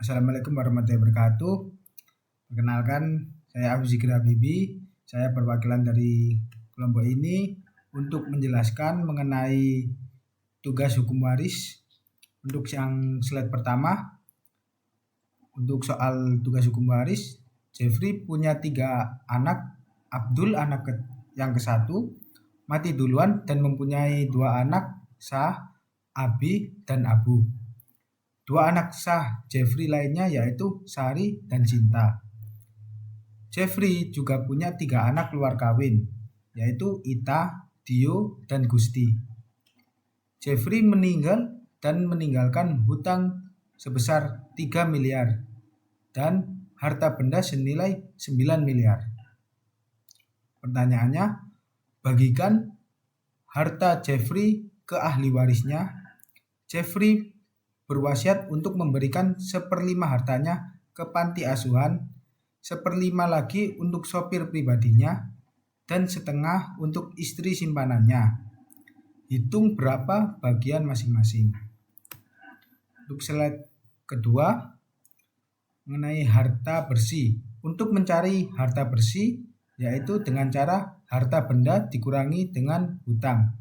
Assalamualaikum warahmatullahi wabarakatuh. Perkenalkan, saya Abu Zikri Habibi. Saya perwakilan dari kelompok ini untuk menjelaskan mengenai tugas hukum waris. Untuk yang slide pertama, untuk soal tugas hukum waris, Jeffrey punya 3 anak. Abdul anak yang ke-1 mati duluan dan mempunyai 2 anak, Sah, Abi, dan Abu. 2 anak sah Jeffrey lainnya yaitu Sari dan Cinta. Jeffrey juga punya 3 anak luar kawin, yaitu Ita, Dio, dan Gusti. Jeffrey meninggal dan meninggalkan hutang sebesar 3 miliar dan harta benda senilai 9 miliar. Pertanyaannya, bagikan harta Jeffrey ke ahli warisnya. Jeffrey berwasiat untuk memberikan 1/5 hartanya ke panti asuhan, 1/5 lagi untuk sopir pribadinya, dan setengah untuk istri simpanannya. Hitung berapa bagian masing-masing. Untuk slide kedua, mengenai harta bersih. Untuk mencari harta bersih, yaitu dengan cara harta benda dikurangi dengan hutang.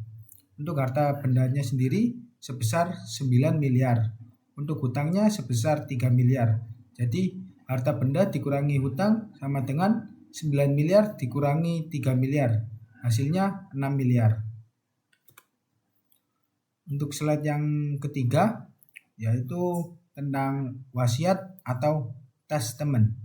Untuk harta bendanya sendiri sebesar 9 miliar. Untuk hutangnya sebesar 3 miliar. Jadi harta benda dikurangi hutang sama dengan 9 miliar dikurangi 3 miliar. Hasilnya 6 miliar. Untuk slide yang ketiga, yaitu tentang wasiat atau testament.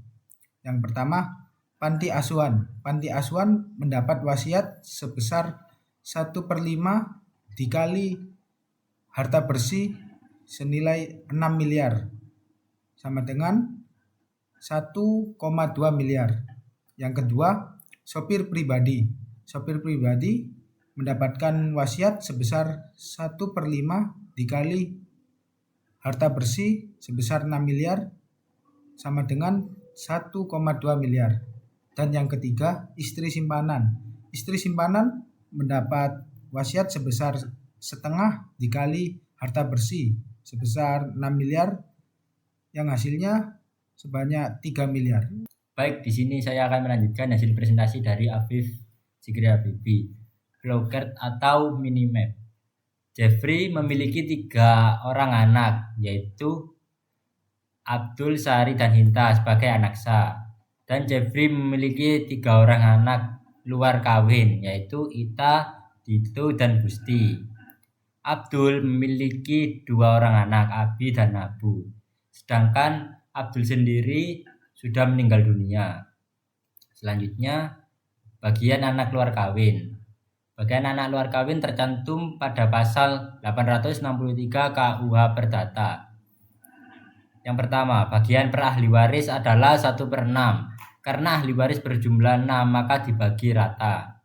Yang pertama, panti asuhan. Panti asuhan mendapat wasiat sebesar 1/5 dikali harta bersih senilai 6 miliar sama dengan 1,2 miliar. Yang kedua, sopir pribadi. Sopir pribadi mendapatkan wasiat sebesar 1/5 dikali harta bersih sebesar 6 miliar sama dengan 1,2 miliar. Dan yang ketiga, istri simpanan. Istri simpanan mendapat wasiat sebesar setengah dikali harta bersih sebesar 6 miliar yang hasilnya sebanyak 3 miliar. Baik, di sini saya akan melanjutkan hasil presentasi dari Afif Zikri Habibi, flowchart atau minimap. Jeffrey memiliki 3 orang anak, yaitu Abdul, Sari, dan Hinta sebagai anak sah. Dan Jeffrey memiliki 3 orang anak luar kawin, yaitu Ita, Dito, dan Gusti. Abdul memiliki 2 orang anak, Abi dan Abu. Sedangkan Abdul sendiri sudah meninggal dunia. Selanjutnya, bagian anak luar kawin. Bagian anak luar kawin tercantum pada pasal 863 KUH Perdata. Yang pertama, bagian per ahli waris adalah 1/6. Karena ahli waris berjumlah 6, maka dibagi rata.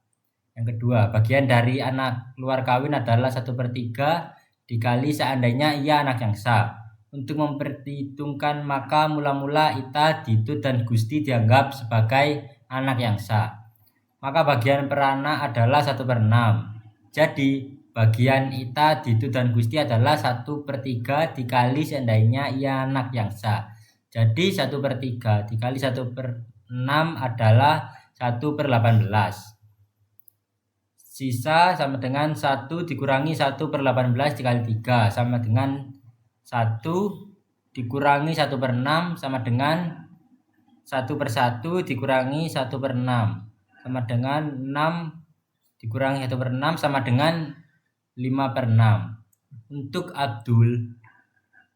Yang kedua, bagian dari anak luar kawin adalah 1/3 dikali seandainya ia anak yang sah. Untuk memperhitungkan, maka mula-mula Ita, Dito, dan Gusti dianggap sebagai anak yang sah. Maka bagian per anak adalah 1/6. Jadi bagian Ita, Dito, dan Gusti adalah 1/3 dikali seandainya ia anak yang sah. Jadi 1/3 dikali 1/6 adalah 1/18. Sisa sama dengan 1 dikurangi 1/18 dikali 3 sama dengan 1 dikurangi 1/6 sama dengan 1/1 dikurangi 1/6 sama dengan 6 dikurangi 1/6 sama dengan 5/6. Untuk Abdul,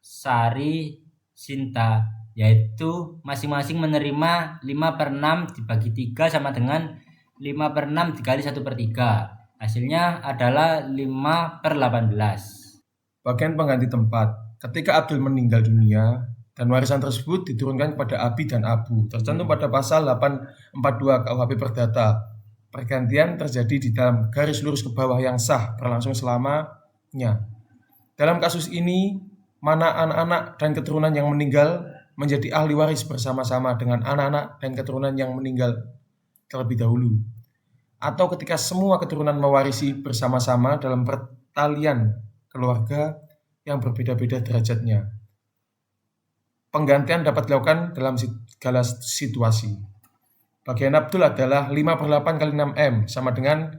Sari, Sinta, yaitu masing-masing menerima 5/6 dibagi 3 sama dengan 5/6 dikali 1/3. Hasilnya adalah 5/18. Bagian pengganti tempat. Ketika Abdul meninggal dunia dan warisan tersebut diturunkan kepada Abi dan Abu, tercantum pada pasal 842 KUHP Perdata. Pergantian terjadi di dalam garis lurus ke bawah yang sah berlangsung selamanya. Dalam kasus ini, mana anak-anak dan keturunan yang meninggal menjadi ahli waris bersama-sama dengan anak-anak dan keturunan yang meninggal terlebih dahulu, atau ketika semua keturunan mewarisi bersama-sama dalam pertalian keluarga yang berbeda-beda derajatnya. Penggantian dapat dilakukan dalam segala situasi. Bagian Abdul adalah 5/8 kali 6M sama dengan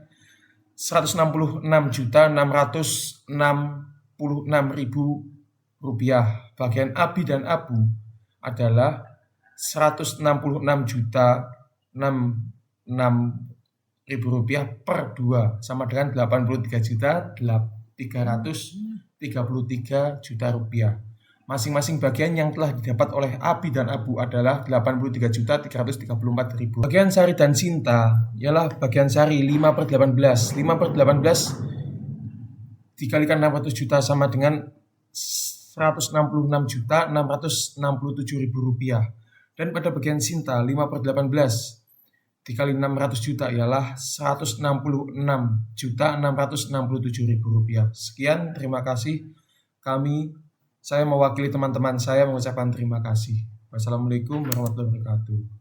166.666.000 rupiah. Bagian Abi dan Abu adalah 166.666.000 rupiah per 2 sama dengan 83.333 rupiah. Masing-masing bagian yang telah didapat oleh Abi dan Abu adalah 83.334.000. Bagian Sari dan Sinta ialah bagian Sari 5/18. 5/18 dikalikan 600 juta sama dengan 166.667.000 rupiah. Dan pada bagian Sinta 5/18 dikali 600 juta ialah 166.667.000 rupiah. Sekian, terima kasih. Saya mewakili teman-teman saya mengucapkan terima kasih. Wassalamualaikum warahmatullahi wabarakatuh.